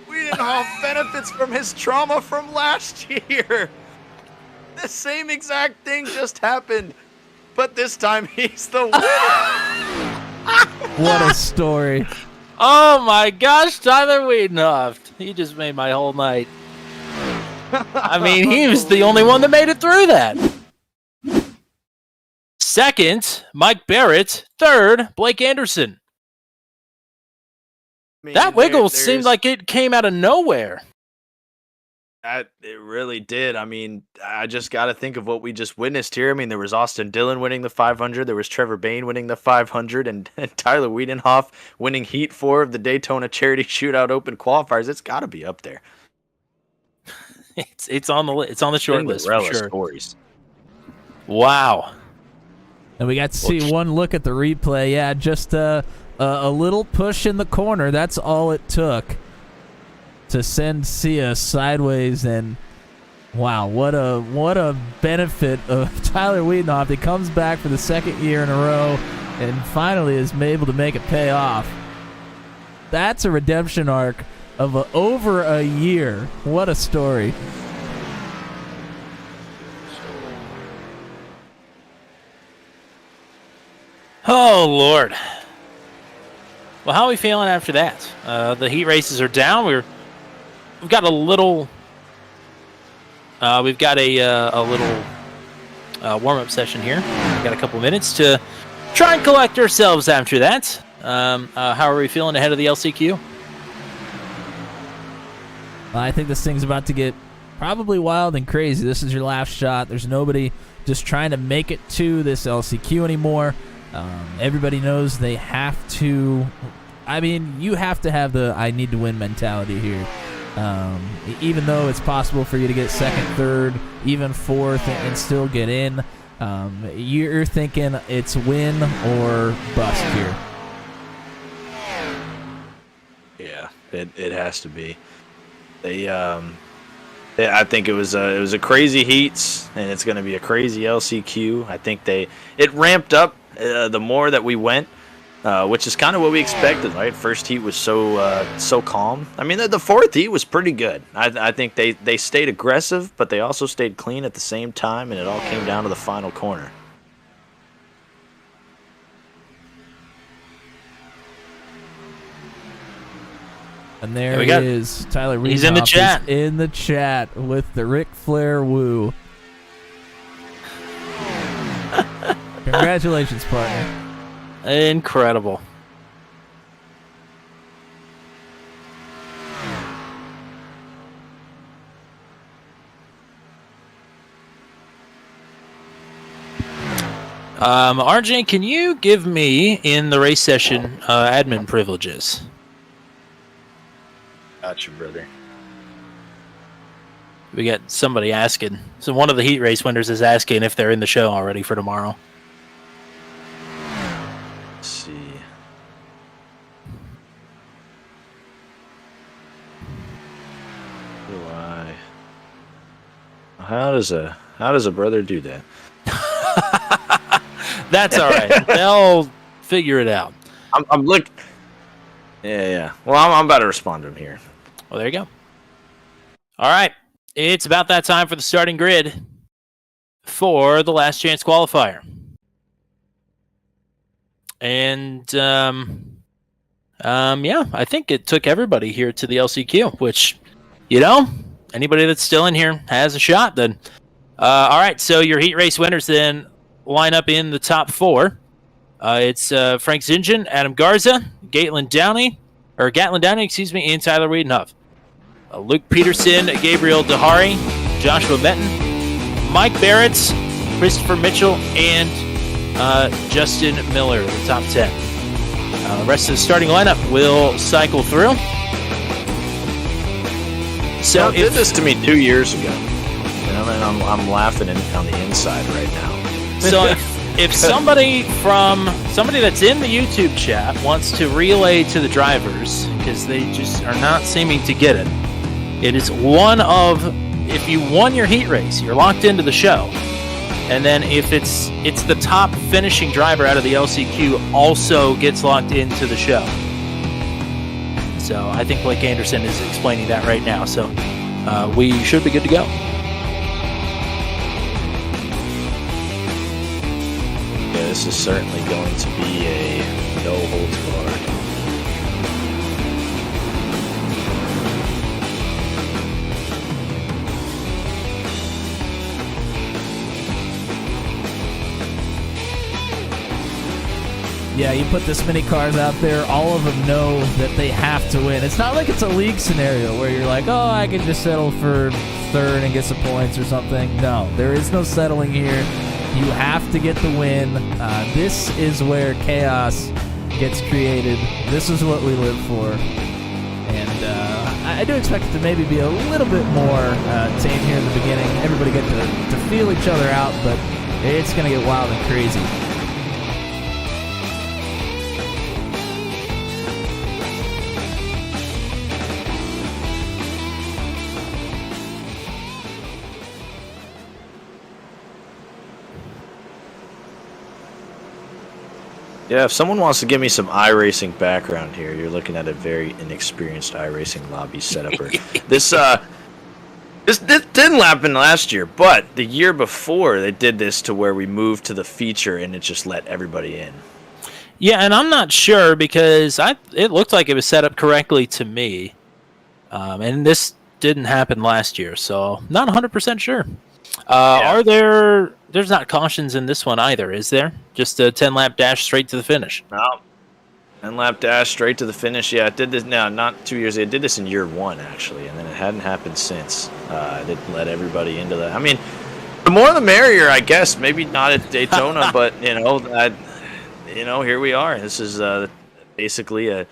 Wiedenhoff benefits from his trauma from last year. The same exact thing just happened, but this time he's the winner. What a story. Oh my gosh, Tyler Wiedenhoff. He just made my whole night. I mean, he was the only one that made it through that. Second, Mike Barrett. Third, Blake Anderson. I mean, That wiggle seemed like it came out of nowhere. It really did. I mean, I just got to think of what we just witnessed here. I mean, there was Austin Dillon winning the 500. There was Trevor Bayne winning the 500. And Tyler Wiedenhoff winning Heat 4 of the Daytona Charity Shootout Open Qualifiers. It's got to be up there. It's on the short list for sure. Stories. Wow. And we got to see one look at the replay. Yeah, just a little push in the corner. That's all it took to send Sia sideways, and wow, what a benefit of Tyler Wiedenhoff. He comes back for the second year in a row and finally is able to make it pay off. That's a redemption arc of over a year. What a story. Oh, Lord. Well, how are we feeling after that? The heat races are down. We've got a little warm-up session here. We've got a couple minutes to try and collect ourselves after that. How are we feeling ahead of the LCQ? I think this thing's about to get probably wild and crazy. This is your last shot. There's nobody just trying to make it to this LCQ anymore. Everybody knows they have to. I mean, you have to have the I need to win mentality here. Even though it's possible for you to get second, third, even fourth, and still get in, you're thinking it's win or bust here. Yeah, it has to be. I think it was a crazy heats, and it's going to be a crazy LCQ. I think it ramped up the more that we went. Which is kind of what we expected, right? First heat was so calm. I mean, the fourth heat was pretty good. I think they stayed aggressive, but they also stayed clean at the same time, and it all came down to the final corner. And there we he got- is. Tyler Reedhoff he's in the chat. is in the chat with the Ric Flair woo. Congratulations, partner. Incredible. RJ, can you give me in the race session admin privileges? Gotcha, brother. We got somebody asking. So one of the heat race winners is asking if they're in the show already for tomorrow. Let's see. How does a brother do that? That's all right. They'll figure it out. I'm look. Yeah. Well, I'm about to respond to him here. Well, there you go. All right. It's about that time for the starting grid for the last chance qualifier. And, yeah, I think it took everybody here to the LCQ, which, anybody that's still in here has a shot then. All right, so your heat race winners then line up in the top four. It's Frank Zingen, Adam Garza, Gatlin Downey, and Tyler Wiedenhoff. Luke Peterson, Gabriel Dehari, Joshua Benton, Mike Barrett, Christopher Mitchell, and Justin Miller, the top 10. The rest of the starting lineup will cycle through. So you did this to me 2 years ago. And I'm laughing on the inside right now. So if somebody that's in the YouTube chat wants to relay to the drivers, because they just are not seeming to get it, it is if you won your heat race, you're locked into the show. And then if it's the top finishing driver out of the LCQ also gets locked into the show. So I think Blake Anderson is explaining that right now. So we should be good to go. Yeah, this is certainly going to be a no holds barred. Yeah, you put this many cars out there, all of them know that they have to win. It's not like it's a league scenario where you're like, oh, I can just settle for third and get some points or something. No, there is no settling here. You have to get the win. This is where chaos gets created. This is what we live for. And I do expect it to maybe be a little bit more tame here in the beginning. Everybody get to feel each other out, but it's going to get wild and crazy. Yeah, if someone wants to give me some iRacing background here, you're looking at a very inexperienced iRacing lobby setup. This didn't happen last year, but the year before they did this to where we moved to the feature and it just let everybody in. Yeah, and I'm not sure because it looked like it was set up correctly to me. And this didn't happen last year, so not 100% sure. Yeah. There's not cautions in this one either, is there? Just a 10-lap dash straight to the finish. No. 10-lap dash straight to the finish. Yeah, it did this now, not 2 years. It did this in year one, actually, and then it hadn't happened since. It didn't let everybody into that. I mean, the more the merrier, I guess. Maybe not at Daytona, but, here we are. This is basically you're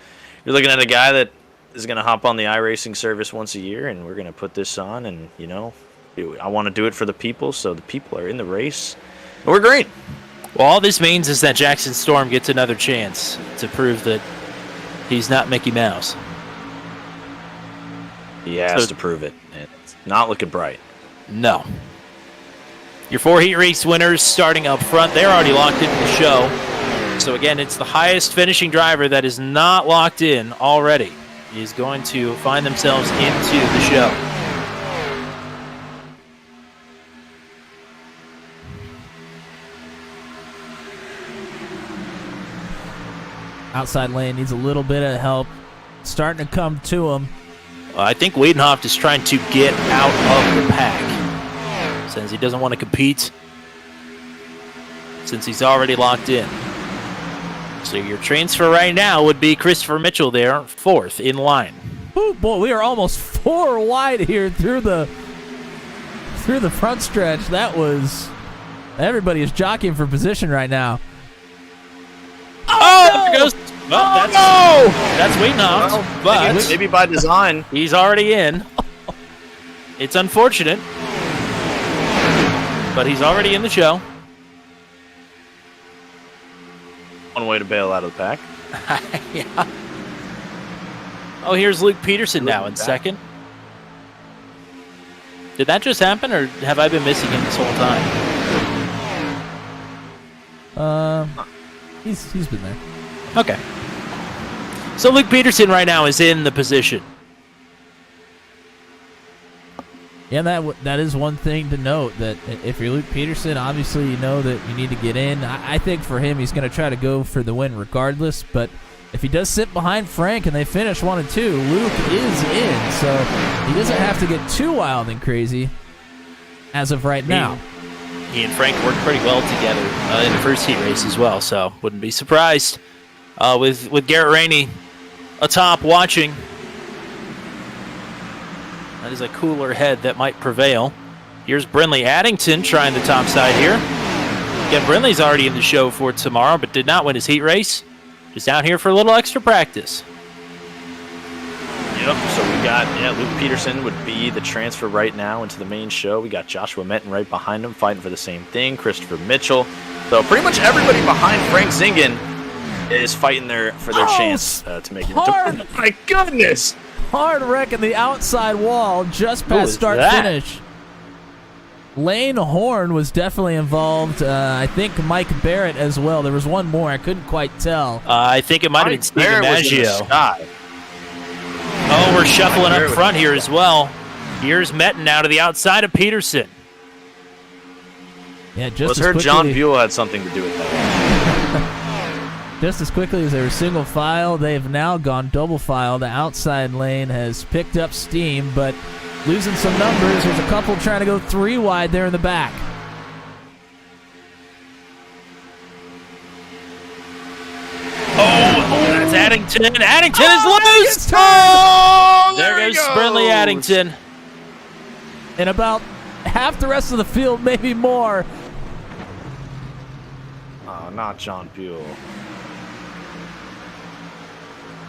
looking at a guy that is going to hop on the iRacing service once a year, and we're going to put this on, and, I want to do it for the people, so the people are in the race. And we're green. Well, all this means is that Jackson Storm gets another chance to prove that he's not Mickey Mouse. He has to prove it. And it's not looking bright. No. Your 4 heat race winners starting up front. They're already locked into the show. So, again, it's the highest finishing driver that is not locked in already. Is going to find themselves into the show. Outside lane needs a little bit of help. starting to come to him. I think Wiedenhoff is trying to get out of the pack, since he doesn't want to compete, since he's already locked in. So your transfer right now would be Christopher Mitchell there, fourth in line. Oh boy, we are almost 4 wide here through the front stretch. That was, everybody is jockeying for position right now. Oh, there goes. Well, that's Wiedenhoff, Well, but maybe by design. he's already in. It's unfortunate, but he's already in the show. One way to bail out of the pack. Yeah. Oh, here's Luke Peterson now in back. second. Did that just happen, or have I been missing him this whole time? He's been there. Okay. So Luke Peterson right now is in the position. Yeah, that is one thing to note, that if you're Luke Peterson, obviously you know that you need to get in. I think for him, he's going to try to go for the win regardless, but if he does sit behind Frank and they finish 1 and 2, Luke is in, so he doesn't have to get too wild and crazy as of right now. He and Frank worked pretty well together in the first heat race as well, so wouldn't be surprised with Garrett Rainey atop watching. That is a cooler head that might prevail. Here's Brinley Addington trying the top side here. Again, Brinley's already in the show for tomorrow, but did not win his heat race. Just out here for a little extra practice. Yep, so we got, Luke Peterson would be the transfer right now into the main show. We got Joshua Menton right behind him fighting for the same thing, Christopher Mitchell. So pretty much everybody behind Frank Zingen is fighting for their chance to make it. Hard. Oh my goodness! Hard wreck in the outside wall just past start finish. Lane Horn was definitely involved. I think Mike Barrett as well. There was one more. I couldn't quite tell. I think it might have been Stephen Barrett was in the Maggio. sky. Oh, we're shuffling Barrett up was front in here the as well. Here's Metten now to the outside of Peterson. Yeah, Let's heard John Buell had something to do with that. Just as quickly as they were single file, they've now gone double file. The outside lane has picked up steam, but losing some numbers. There's a couple trying to go 3 wide there in the back. Oh, that's Addington. Addington is loose. Oh, There goes Brinley Addington. And about half the rest of the field, maybe more. Oh, not John Buell.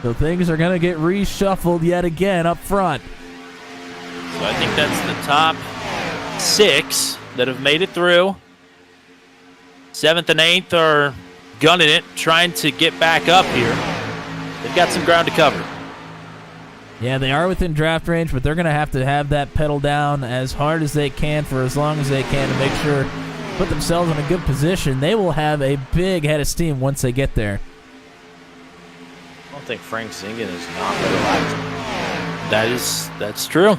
So things are going to get reshuffled yet again up front. So I think that's the top 6 that have made it through. 7th and 8th are gunning it, trying to get back up here. They've got some ground to cover. Yeah, they are within draft range, but they're going to have that pedal down as hard as they can for as long as they can to make sure put themselves in a good position. They will have a big head of steam once they get there. I don't think Frank Zingen is not very active. That's true.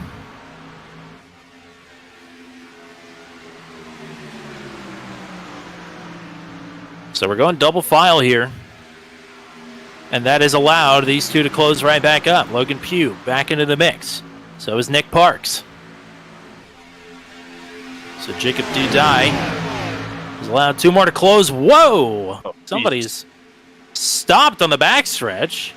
So we're going double file here. And that has allowed these two to close right back up. Logan Pugh back into the mix. So is Nick Parks. So Jacob D. Dye has allowed 2 more to close. Whoa! Oh, Somebody's stopped on the backstretch.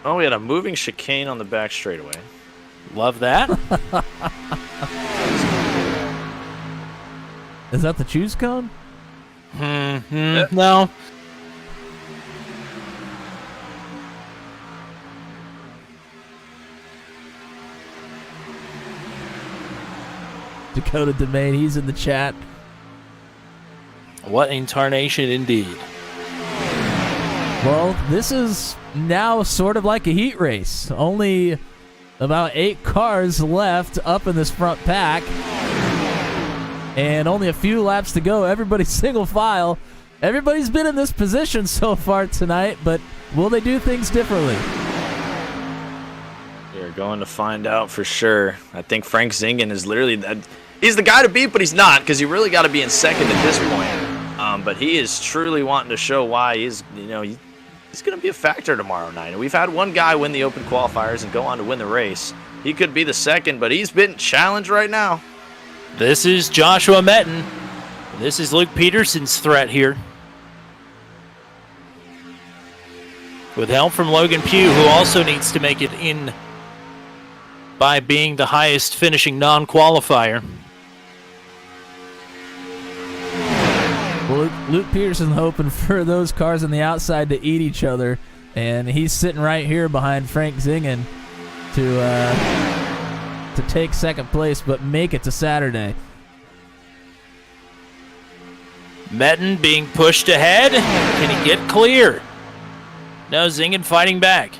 Oh, we had a moving chicane on the back straightaway. Love that. Is that the choose cone? No. Dakota Domain, he's in the chat. What incarnation indeed. Well, this is now sort of like a heat race. Only about 8 cars left up in this front pack. And only a few laps to go. Everybody's single file. Everybody's been in this position so far tonight, but will they do things differently? We're going to find out for sure. I think Frank Zingen is literally that. He's the guy to beat, but he's not, because you really got to be in second at this point. But he is truly wanting to show why he's going to be a factor tomorrow night. And we've had one guy win the Open Qualifiers and go on to win the race. He could be the second, but he's been challenged right now. This is Joshua Metten. This is Luke Peterson's threat here. With help from Logan Pugh, who also needs to make it in by being the highest finishing non-qualifier. Well, Luke Peterson hoping for those cars on the outside to eat each other, and he's sitting right here behind Frank Zingen to take second place, but make it to Saturday. Metten being pushed ahead. Can he get clear? No, Zingen fighting back.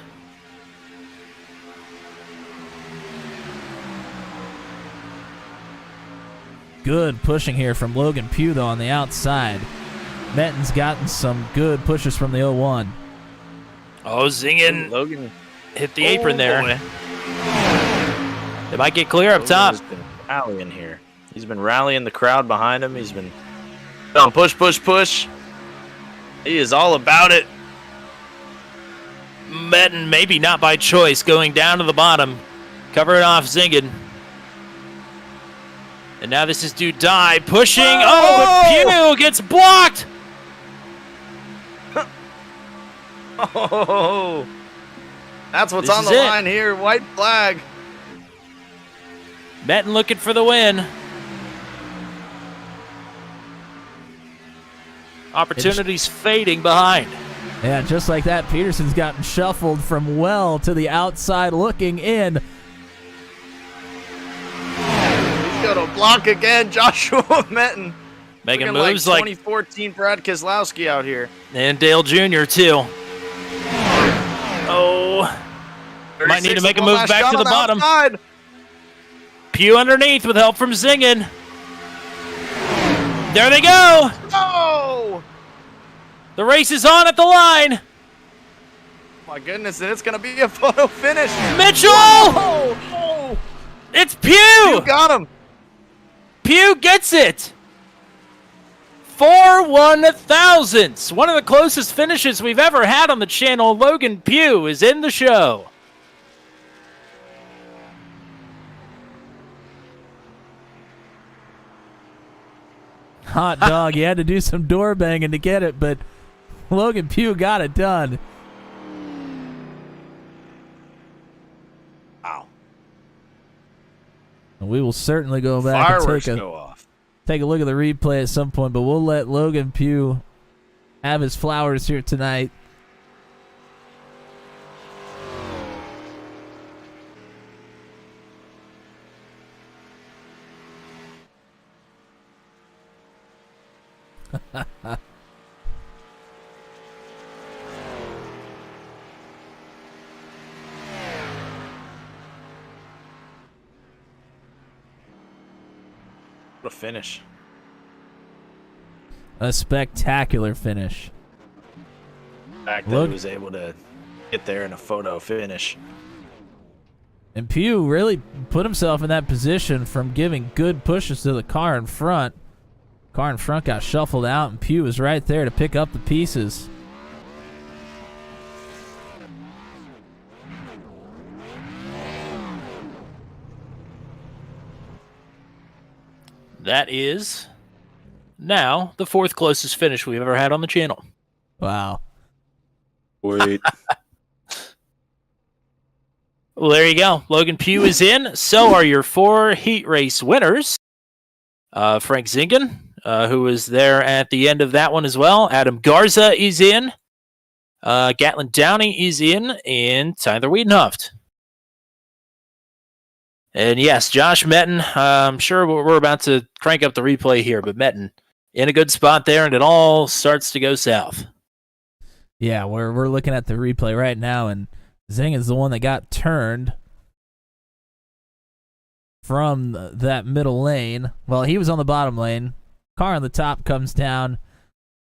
Good pushing here from Logan Pugh, though, on the outside. Metten's gotten some good pushes from the 01. Oh, Zingen Logan hit the apron there. Boy. They might get clear up top. He's been rallying here. He's been rallying the crowd behind him. He's been going push, push, push. He is all about it. Metten, maybe not by choice, going down to the bottom. Covering off Zingen. And now this is Dudai pushing. Oh, but Pugh gets blocked. Oh, that's what's This on is the it. line here. White flag. Metten looking for the win. Opportunities fading behind. Yeah, just like that, Peterson's gotten shuffled from well to the outside looking in. He's going to block again. Joshua Metten. Making Looking moves like like 2014 Brad Keselowski out here. and Dale Jr. too. Oh, might need to make a move back to the bottom. Outside. Pugh underneath with help from Zingen. There they go. Oh! The race is on at the line. My goodness, and it's going to be a photo finish. Mitchell! Oh! It's You Pugh. got him. Pugh gets it. 4/1000. One of the closest finishes we've ever had on the channel. Logan Pugh is in the show. Hot dog. He had to do some door banging to get it, but Logan Pugh got it done. Wow. And we will certainly go back and Fireworks go off. take a look at the replay at some point, but we'll let Logan Pugh have his flowers here tonight. What a finish. A spectacular finish. The fact that Look. he was able to get there in a photo finish. And Pugh really put himself in that position from giving good pushes to the car in front. Car in front got shuffled out, and Pugh was right there to pick up the pieces. That is now the fourth closest finish we've ever had on the channel. Wow. Wait. Well, there you go. Logan Pugh is in. So are your 4 heat race winners. Frank Zingen, who was there at the end of that one as well. Adam Garza is in. Gatlin Downey is in. And Tyler Wiedenhoft. And yes, Josh Metten, I'm sure we're about to crank up the replay here, but Metten in a good spot there, and it all starts to go south. Yeah, we're looking at the replay right now, and Zing is the one that got turned from that middle lane. Well, he was on the bottom lane. Car on the top comes down.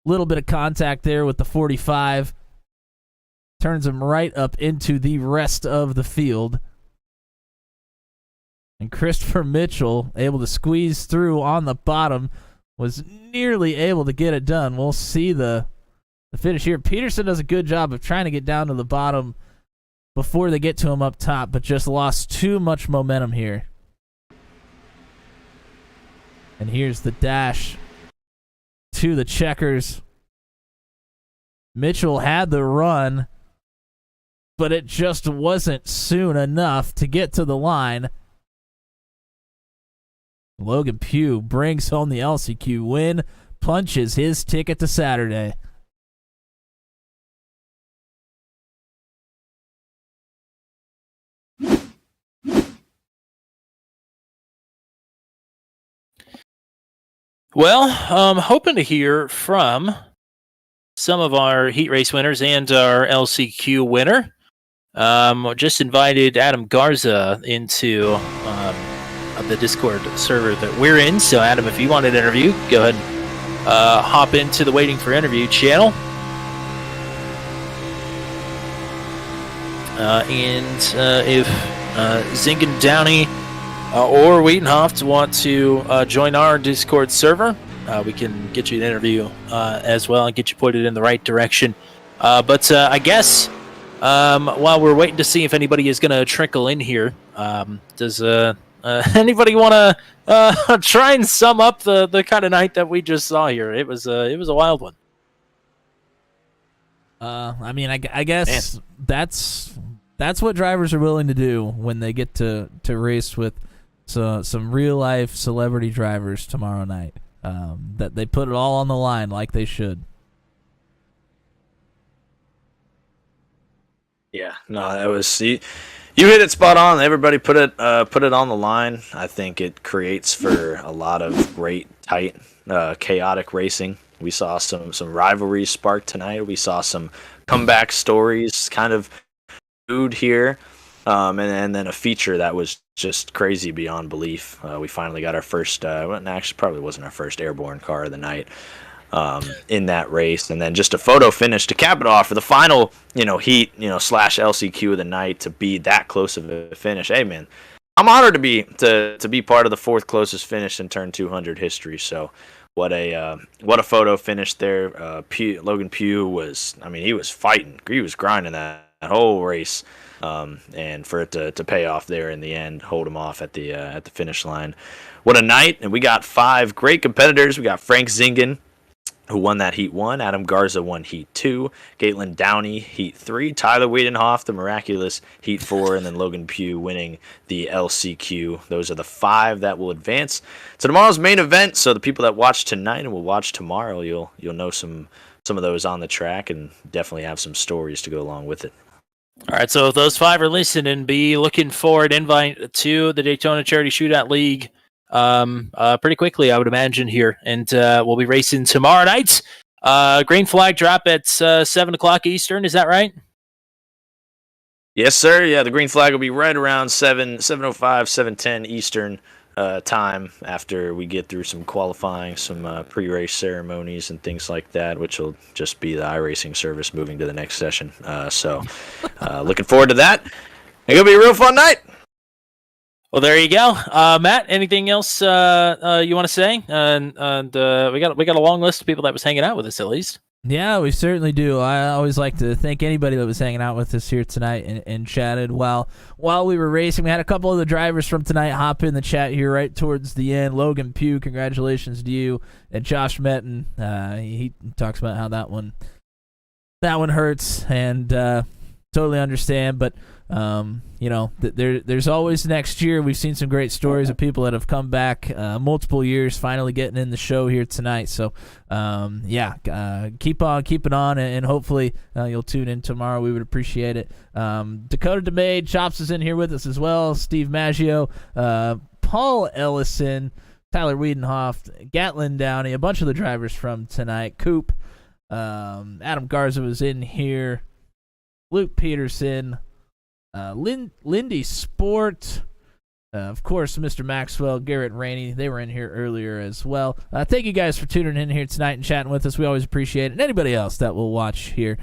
Little bit of contact there with the 45. Turns him right up into the rest of the field. And Christopher Mitchell, able to squeeze through on the bottom, was nearly able to get it done. We'll see the finish here. Peterson does a good job of trying to get down to the bottom before they get to him up top, but just lost too much momentum here. And here's the dash to the checkers. Mitchell had the run, but it just wasn't soon enough to get to the line. Logan Pugh brings home the LCQ win, punches his ticket to Saturday. Well, I'm hoping to hear from some of our heat race winners and our LCQ winner. Just invited Adam Garza into the Discord server that we're in. So, Adam, if you want an interview, go ahead and hop into the Waiting for Interview channel. If Zingen Downey or Wiedenhoft want to join our Discord server, we can get you an interview as well and get you pointed in the right direction. But I guess while we're waiting to see if anybody is going to trickle in here, does anybody want to try and sum up the kind of night that we just saw here? It was a wild one. I mean, I guess that's what drivers are willing to do when they get to race with some real life celebrity drivers tomorrow night. That they put it all on the line like they should. Yeah, no, that was you hit it spot on. Everybody put it on the line. I think it creates for a lot of great, tight, chaotic racing. We saw some rivalries spark tonight. We saw some comeback stories kind of food here, and then a feature that was just crazy beyond belief. We finally got our first, actually probably wasn't our first airborne car of the night in that race, and then just a photo finish to cap it off for the final, heat, / LCQ of the night to be that close of a finish. Hey man, I'm honored to be part of the fourth closest finish in Turn 200 history. So. What a photo finish there. Logan Pugh was fighting. He was grinding that whole race. And for it to pay off there in the end, hold him off at the finish line. What a night. And we got 5 great competitors. We got Frank Zingen, who won that Heat 1. Adam Garza won Heat 2. Caitlin Downey, Heat 3. Tyler Wiedenhoff, the miraculous Heat 4. And then Logan Pugh winning the LCQ. Those are the 5 that will advance to tomorrow's main event. So the people that watch tonight and will watch tomorrow, you'll know some of those on the track and definitely have some stories to go along with it. All right, so if those 5 are listening, be looking for an invite to the Daytona Charity Shootout League pretty quickly, I would imagine, here. And we'll be racing tomorrow night. Green flag drop at 7 o'clock Eastern, is that right? Yes, sir. Yeah, the green flag will be right around 7:05, 7:10 Eastern time after we get through some qualifying, some pre-race ceremonies and things like that, which will just be the iRacing service moving to the next session. So looking forward to that. It's going to be a real fun night. Well, there you go. Matt, anything else you want to say? And we got a long list of people that was hanging out with us, at least. Yeah, we certainly do. I always like to thank anybody that was hanging out with us here tonight and chatted while we were racing. We had a couple of the drivers from tonight hop in the chat here right towards the end. Logan Pugh, congratulations to you. And Josh Metton, he talks about how that one hurts, and totally understand, but there's always next year. We've seen some great stories of people that have come back multiple years, finally getting in the show here tonight. So, keep on keeping on, and hopefully you'll tune in tomorrow. We would appreciate it. Dakota DeMade, Chops is in here with us as well. Steve Maggio, Paul Ellison, Tyler Wiedenhoff, Gatlin Downey, a bunch of the drivers from tonight. Coop, Adam Garza was in here. Luke Peterson. Lindy Sport, of course, Mr. Maxwell, Garrett Rainey, they were in here earlier as well. Thank you guys for tuning in here tonight and chatting with us. We always appreciate it. And anybody else that will watch here,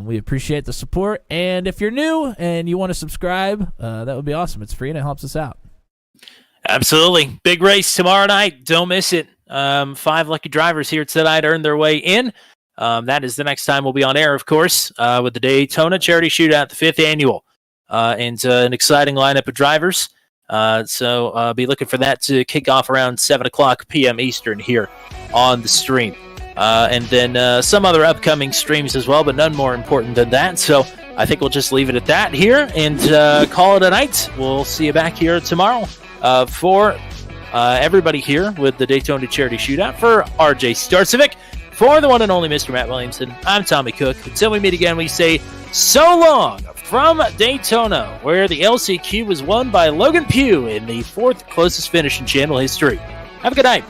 we appreciate the support. And if you're new and you want to subscribe, that would be awesome. It's free and it helps us out. Absolutely. Big race tomorrow night. Don't miss it. 5 lucky drivers here tonight earned their way in. That is the next time we'll be on air, of course, with the Daytona Charity Shootout, the 5th annual. And an exciting lineup of drivers. So be looking for that to kick off around 7 o'clock p.m. Eastern here on the stream. And then some other upcoming streams as well, but none more important than that. So I think we'll just leave it at that here and call it a night. We'll see you back here tomorrow for everybody here with the Daytona Charity Shootout. For RJ Starcevic, for the one and only Mr. Matt Williamson, I'm Tommy Cook. Until we meet again, we say so long from Daytona, where the LCQ was won by Logan Pugh in the 4th closest finish in channel history. Have a good night.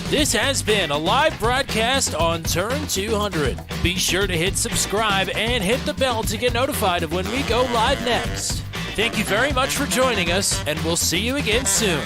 This has been a live broadcast on Turn 200. Be sure to hit subscribe and hit the bell to get notified of when we go live next. Thank you very much for joining us, and we'll see you again soon.